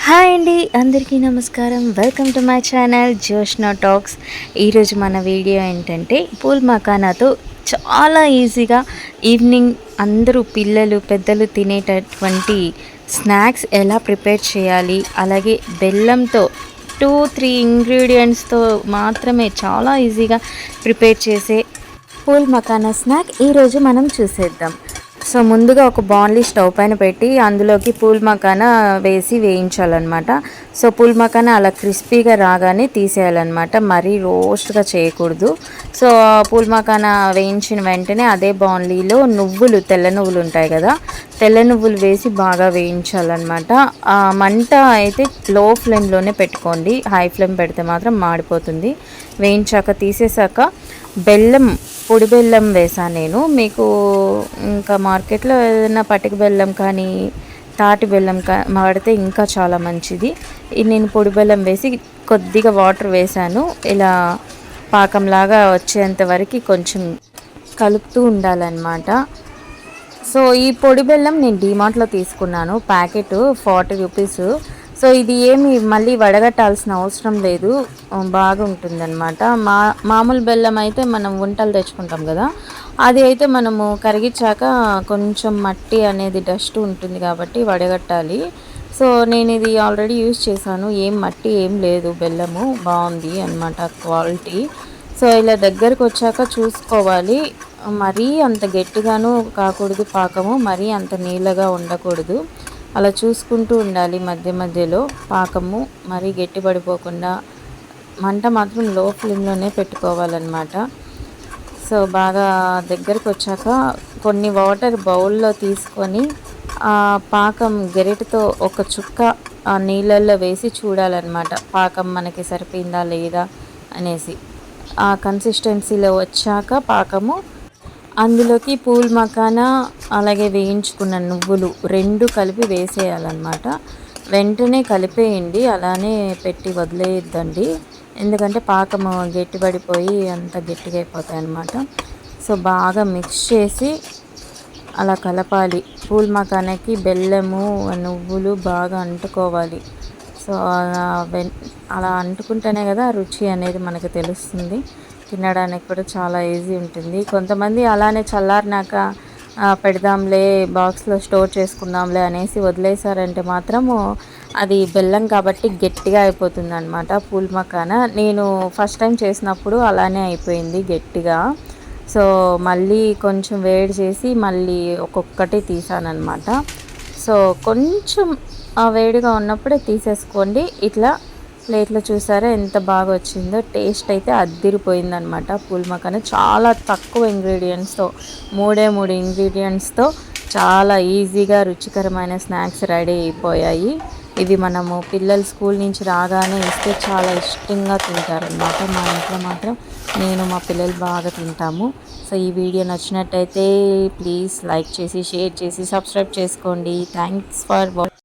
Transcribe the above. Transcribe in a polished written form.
Hi అండి, అందరికీ నమస్కారం. Welcome to my channel Joshna talks. ఈరోజు మన వీడియో ఏంటంటే పూల్ మఖానాతో చాలా ఈజీగా ఈవినింగ్ అందరూ పిల్లలు పెద్దలు తినేటటువంటి స్నాక్స్ ఎలా ప్రిపేర్ చేయాలి, అలాగే బెల్లంతో 2-3 ఇంగ్రీడియంట్స్తో మాత్రమే చాలా ఈజీగా ప్రిపేర్ చేసే పూల్ మఖానా స్నాక్ ఈరోజు మనం చూసేద్దాం. సో ముందుగా ఒక బాండ్లీ స్టవ్ పైన పెట్టి అందులోకి పూల్ మఖానా వేసి వేయించాలన్నమాట. సో పూల్ మఖానా అలా క్రిస్పీగా రాగానే తీసేయాలన్నమాట, మరీ రోస్ట్గా చేయకూడదు. సో పూల్ మఖానా వేయించిన వెంటనే అదే బాండ్లీలో నువ్వులు, తెల్ల నువ్వులు ఉంటాయి కదా, తెల్ల నువ్వులు వేసి బాగా వేయించాలన్నమాట. మంట అయితే లో ఫ్లేమ్లోనే పెట్టుకోండి, హై ఫ్లేమ్ పెడితే మాత్రం మాడిపోతుంది. వేయించాక తీసేసాక బెల్లం, పొడి బెల్లం వేసాను నేను. మీకు ఇంకా మార్కెట్లో ఏదైనా పటిక బెల్లం కానీ తాటి బెల్లం వాడితే ఇంకా చాలా మంచిది. నేను పొడి బెల్లం వేసి కొద్దిగా వాటర్ వేసాను. ఇలా పాకంలాగా వచ్చేంత వరకు కొంచెం కలుపుతూ ఉండాలన్నమాట. సో ఈ పొడి బెల్లం నేను డీమార్ట్లో తీసుకున్నాను, ప్యాకెట్ 40 రూపీస్. సో ఇది ఏమి మళ్ళీ వడగట్టాల్సిన అవసరం లేదు, బాగా ఉంటుందన్నమాట. మామూలు బెల్లం అయితే మనం వంటలు తెచ్చుకుంటాం కదా, అది అయితే మనము కరిగించాక కొంచెం మట్టి అనేది డస్ట్ ఉంటుంది కాబట్టి వడగట్టాలి. సో నేను ఇది ఆల్రెడీ యూజ్ చేశాను, ఏం మట్టి ఏం లేదు, బెల్లము బాగుంది అన్నమాట క్వాలిటీ. సో ఇలా దగ్గరకు వచ్చాక చూసుకోవాలి, మరీ అంత గట్టిగాను కాకూడదు పాకము, మరీ అంత నీళ్ళగా ఉండకూడదు. అలా చూసుకుంటూ ఉండాలి మధ్య మధ్యలో పాకము, మరీ గట్టి పడిపోకుండా. మంట మాత్రం లో ఫ్లేమ్లోనే పెట్టుకోవాలన్నమాట. సో బాగా దగ్గరకు వచ్చాక కొన్ని వాటర్ బౌల్లో తీసుకొని పాకం గెరిటతో ఒక చుక్క ఆ నీళ్ళల్లో వేసి చూడాలన్నమాట, పాకం మనకి సరిపోయిందా లేదా అనేసి. ఆ కన్సిస్టెన్సీలో వచ్చాక పాకము అందులోకి పూల్ మఖానా అలాగే వేయించుకున్న నువ్వులు 2 కలిపి వేసేయాలన్నమాట. వెంటనే కలిపేయండి, అలానే పెట్టి వదిలేయద్దండి, ఎందుకంటే పాకము గట్టిపడిపోయి అంత గట్టిగా అయిపోతాయి అన్నమాట. సో బాగా మిక్స్ చేసి అలా కలపాలి. పూల్ మఖానాకి బెల్లము నువ్వులు బాగా అంటుకోవాలి. సో అలా అంటుకుంటేనే కదా రుచి అనేది మనకు తెలుస్తుంది, తినడానికి కూడా చాలా ఈజీ ఉంటుంది. కొంతమంది అలానే చల్లారినాక పెడదాంలే, బాక్స్లో స్టోర్ చేసుకుందాంలే అనేసి వదిలేసారంటే మాత్రము అది బెల్లం కాబట్టి గట్టిగా అయిపోతుంది అనమాట పూల్ మఖానా. నేను ఫస్ట్ టైం చేసినప్పుడు అలానే అయిపోయింది గట్టిగా. సో మళ్ళీ కొంచెం వేడి చేసి మళ్ళీ ఒక్కొక్కటి తీసానమాట. సో కొంచెం వేడిగా ఉన్నప్పుడే తీసేసుకోండి. ఇట్లా ప్లేట్లో చూసారా ఎంత బాగా వచ్చిందో, టేస్ట్ అయితే అద్దిరిపోయిందనమాట. పూల్ మఖానా చాలా తక్కువ ఇంగ్రీడియంట్స్తో, 3 ఇంగ్రీడియంట్స్తో చాలా ఈజీగా రుచికరమైన స్నాక్స్ రెడీ అయిపోయాయి. ఇవి మనము పిల్లలు స్కూల్ నుంచి రాగానే ఇస్తే చాలా ఇష్టంగా తింటారనమాట. మా ఇంట్లో మాత్రం నేను మా పిల్లలు బాగా తింటాము. సో ఈ వీడియో నచ్చినట్టయితే ప్లీజ్ లైక్ చేసి, షేర్ చేసి, సబ్స్క్రైబ్ చేసుకోండి. Thanks for watching.